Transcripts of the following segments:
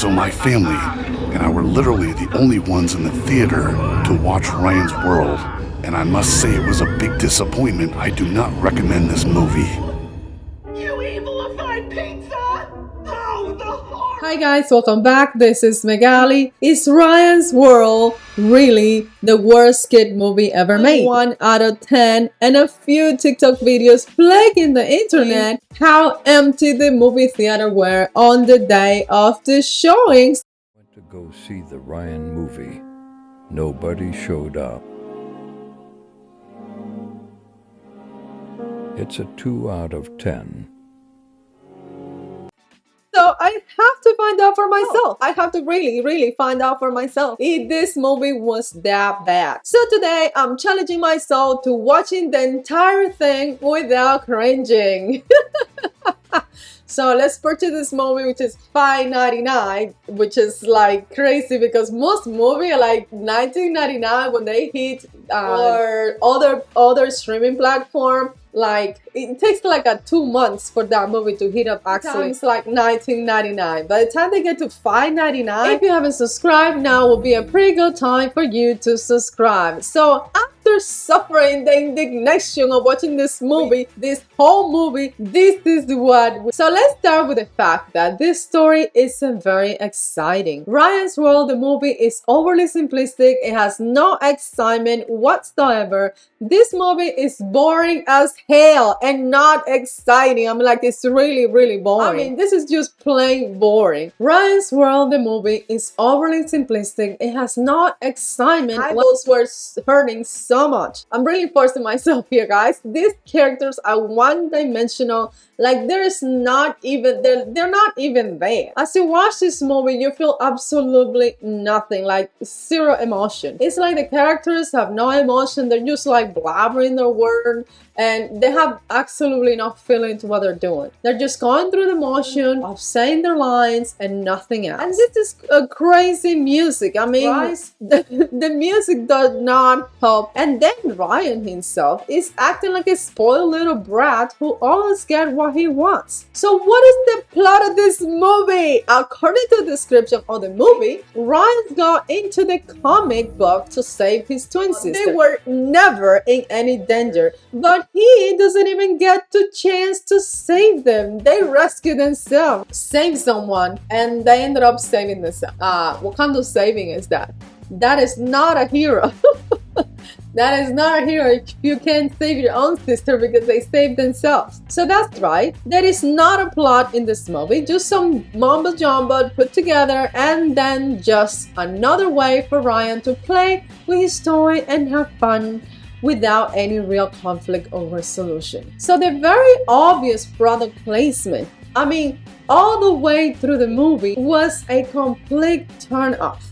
So my family and I were literally the only ones in the theater to watch Ryan's World, and I must say it was a big disappointment. I do not recommend this movie. You evilified pizza! Oh, the horror! Hi guys, welcome back. This is Megali. Is Ryan's World really the worst kid movie ever made? 1 out of 10 and a few TikTok videos plaguing the internet how empty the movie theater were on the day of the showings. Went to go see the Ryan movie. Nobody showed up. It's a 2 out of 10. So I have to find out for myself. I have to really find out for myself if this movie was that bad. So today I'm challenging myself to watching the entire thing without cringing. So let's purchase this movie, which is $5.99, which is like crazy because most movies are like $19.99 when they hit or other streaming platform. Like it takes like 2 months for that movie to hit up. Actually, it's like $19.99. By the time they get to $5.99, if you haven't subscribed, now will be a pretty good time for you to subscribe. So after suffering the indignation of watching this movie, this whole movie, this is what. So let's start with the fact that this story isn't very exciting. Ryan's World, the movie, is overly simplistic. It has no excitement whatsoever. This movie is boring as hell and not exciting. I mean, like, it's really boring. I mean, this is just plain boring. Ryan's World, the movie, is overly simplistic. It has no excitement. Eyeballs were hurting so much. I'm really forcing myself here, guys. These characters are one-dimensional. Like, they're not even there. As you watch this movie, you feel absolutely nothing, like zero emotion. It's like the characters have no emotion. They're just like blabbering their word, and they have absolutely no feeling to what they're doing. They're just going through the motion of saying their lines and nothing else. And this is a crazy music. I mean, the music does not help. And then Ryan himself is acting like a spoiled little brat who always gets what he wants. So what is the plot of this movie? According to the description of the movie, Ryan got into the comic book to save his twin sister. They were never in any danger, but he doesn't even get the chance to save them. They rescue themselves, save someone, and they ended up saving themselves. What kind of saving is that? That is not a hero. That is not a hero if you can't save your own sister because they saved themselves. So that's right. There is not a plot in this movie, just some mumbo jumbo put together, and then just another way for Ryan to play with his toy and have fun without any real conflict or resolution. So the very obvious product placement, I mean, all the way through the movie, was a complete turn off.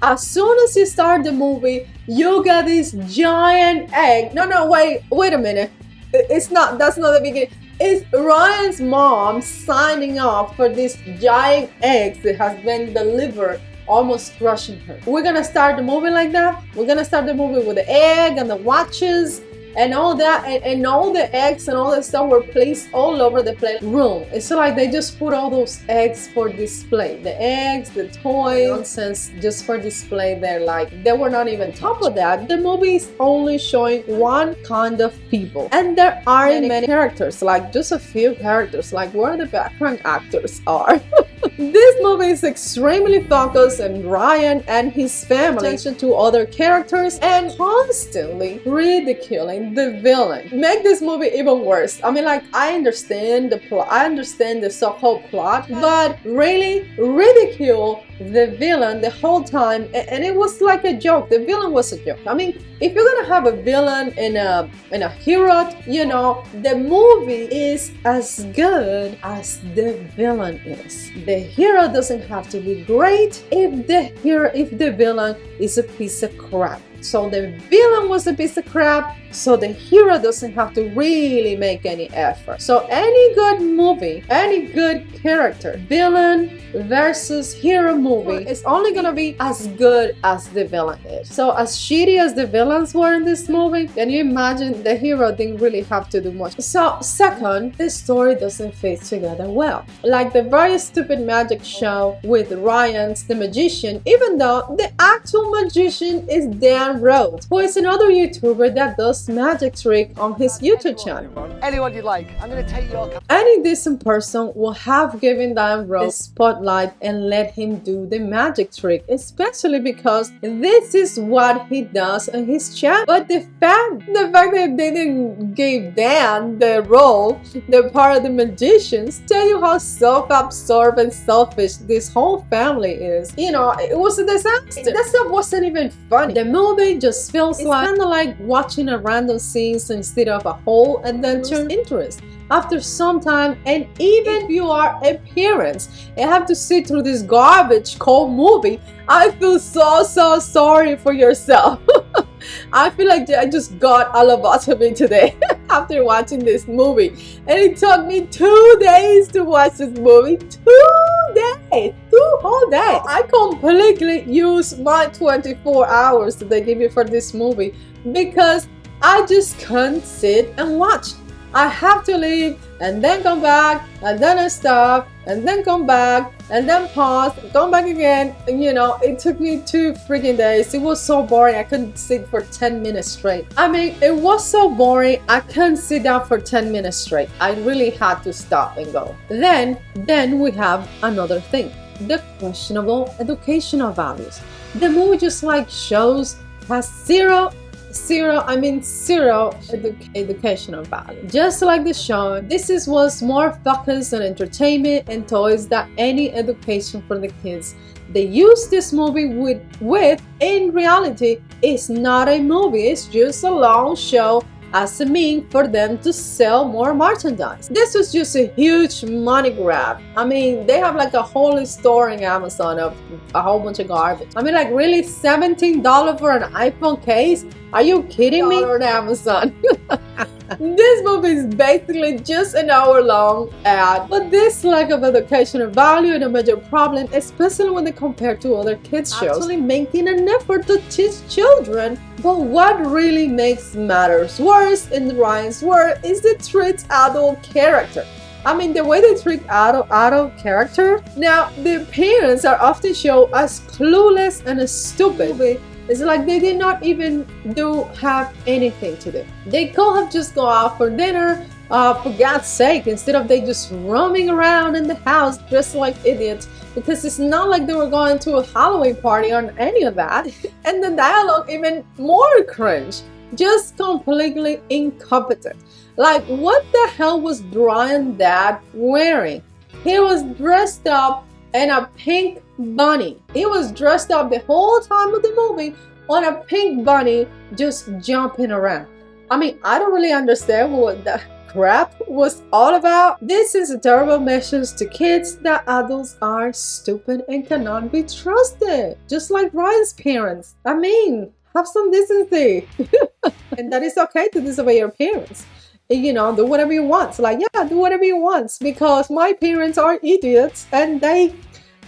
As soon as you start the movie, you get this giant egg. No, wait a minute. That's not the beginning. It's Ryan's mom signing off for this giant egg that has been delivered, almost crushing her. We're gonna start the movie like that. We're gonna start the movie with the egg and the watches and all that, and all the eggs and all that stuff were placed all over the room. It's like they just put all those eggs for display. The eggs, the toys, nonsense, just for display there. Like, they were not even top of that. The movie is only showing one kind of people, and there aren't many characters, like just a few characters, like where the background actors are. This movie is extremely focused on Ryan and his family, attention to other characters, and constantly ridiculing the villain. Make this movie even worse. I mean, like, I understand the plot, I understand the so-called plot, but really ridicule the villain the whole time, and it was like a joke. The villain was a joke. I mean, if you're gonna have a villain and a hero, you know, the movie is as good as the villain is. The hero doesn't have to be great if the villain is a piece of crap. so the villain was a piece of crap, so the hero doesn't have to really make any effort. So any good movie, any good character, villain versus hero movie is only gonna be as good as the villain is. So as shitty as the villains were in this movie, can you imagine the hero didn't really have to do much? So second, the story doesn't fit together well. Like the very stupid magic show with Rayans the magician, even though the actual magician is Dan Rhodes, who is another YouTuber that does magic trick on his YouTube channel. Anyone you like, I'm gonna take your... Any decent person will have given Dan Rhodes the spotlight and let him do the magic trick, especially because this is what he does on his channel. But the fact that they didn't give Dan the role, the part of the magicians, tell you how self-absorbed and selfish this whole family is. You know, it was a disaster. That stuff wasn't even funny. The movie just feels like kind of like watching a random scenes instead of a whole, and then turn interest after some time. And even if you are a parent and have to sit through this garbage cold movie, I feel so sorry for yourself. I feel like I just got a lobotomy today after watching this movie, and it took me 2 days to watch this movie. 2 days, 2 whole days. I completely used my 24 hours that they give you for this movie because I just can't sit and watch. I have to leave and then come back, and then I stop and then come back and then pause and come back again. And, you know, it took me 2 freaking days. It was so boring. I couldn't sit for 10 minutes straight. I mean, it was so boring. I couldn't sit down for 10 minutes straight. I really had to stop and go. Then we have another thing, the questionable educational values. The movie just like shows has zero educational value. Just like the show, this was more focused on entertainment and toys than any education for the kids. They use this movie with in reality, it's not a movie, it's just a long show as a mean for them to sell more merchandise. This was just a huge money grab. I mean, they have like a whole store in Amazon of a whole bunch of garbage. I mean, like really $17 for an iPhone case? Are you kidding me? On Amazon. This movie is basically just an hour-long ad, but this lack of educational value is a major problem, especially when they compare to other kids shows. Actually making an effort to teach children, but what really makes matters worse in Ryan's world is the treat adult character. I mean, the way they treat adult character. Now, the parents are often shown as clueless and as stupid. It's like they did not even have anything to do. They could have just gone out for dinner, for God's sake, instead of they just roaming around in the house dressed like idiots, because it's not like they were going to a Halloween party or any of that. And the dialogue even more cringe, just completely incompetent. Like, what the hell was Brian dad wearing? He was dressed up in a pink bunny. He was dressed up the whole time of the movie on a pink bunny, just jumping around. I mean, I don't really understand what the crap was all about. This is a terrible message to kids that adults are stupid and cannot be trusted, just like Ryan's parents. I mean, have some decency. And that is okay to disobey your parents. You know, do whatever you want. Like, yeah, do whatever you want, because my parents are idiots and they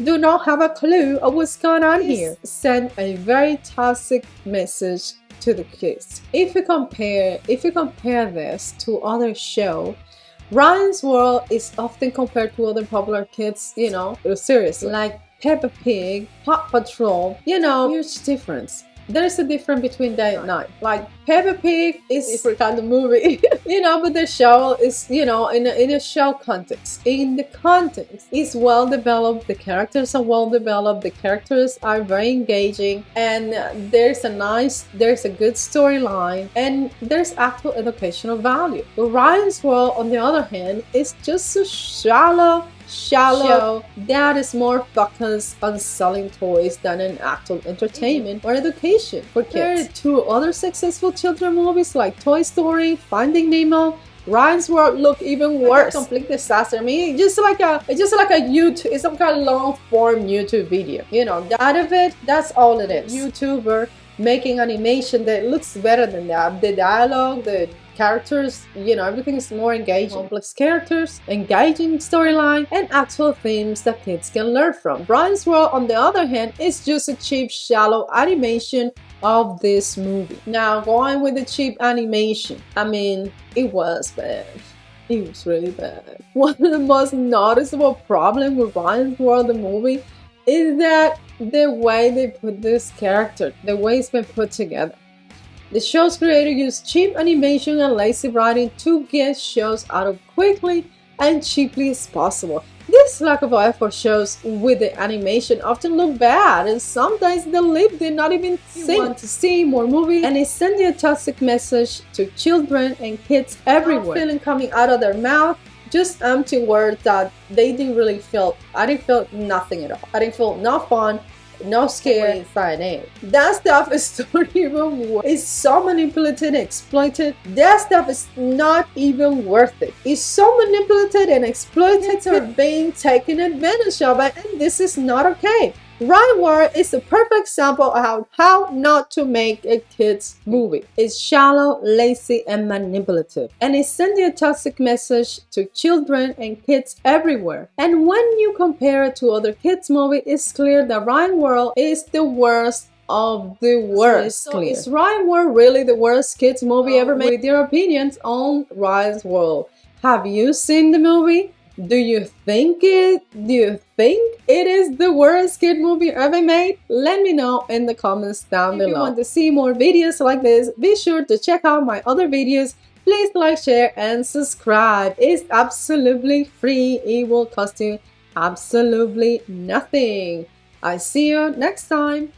do not have a clue of what's going on here. Send a very toxic message to the kids. If you compare this to other shows, Ryan's World is often compared to other popular kids, you know, seriously, like Peppa Pig, Paw Patrol, you know, huge difference. There is a difference between day and night. Like Peppa Pig is a different kind of movie, you know, but the show is, you know, in a show context. In the context, it's well developed. The characters are well developed. The characters are very engaging, and there's a good storyline, and there's actual educational value. But Ryan's World, on the other hand, is just a shallow show that is more focused on selling toys than an actual entertainment or education for kids. There are 2 other successful children movies like Toy Story, Finding Nemo. Ryan's World look even worse. Like a complete disaster. I mean, it's just like a YouTube, it's some kind of long form YouTube video. You know, out of it, that's all it is. YouTuber making animation that looks better than that. The dialogue, the characters, you know, everything is more engaging. Complex characters, engaging storyline, and actual themes that kids can learn from. Ryan's World, on the other hand, is just a cheap, shallow animation of this movie. Now, going with the cheap animation, I mean, it was bad. It was really bad. One of the most noticeable problems with Ryan's World, the movie, is that the way they put this character, the way it's been put together. The show's creator used cheap animation and lazy writing to get shows out of quickly and cheaply as possible. This lack of effort shows with the animation often look bad, and sometimes the lip did not even sync. You want to see more movies, and it's sending a toxic message to children and kids everywhere. Feeling coming out of their mouth, just empty words that they didn't really feel. I didn't feel nothing at all. I didn't feel no fun, no scare inside it. That stuff is not even worth it. It's so manipulated and exploited. That stuff is not even worth it. It's so manipulated and exploited are being taken advantage of, and this is not okay. Ryan's World is a perfect example of how not to make a kids movie. It's shallow, lazy, and manipulative, and it's sending a toxic message to children and kids everywhere. And when you compare it to other kids movies, it's clear that Ryan's World is the worst of the worst. So is Ryan's World really the worst kids movie ever made? With your opinions on Ryan's World. Have you seen the movie? Do you think it is the worst kid movie ever made? Let me know in the comments down below. If you want to see more videos like this, be sure to check out my other videos. Please like, share, and subscribe. It's absolutely free. It will cost you absolutely nothing. I see you next time.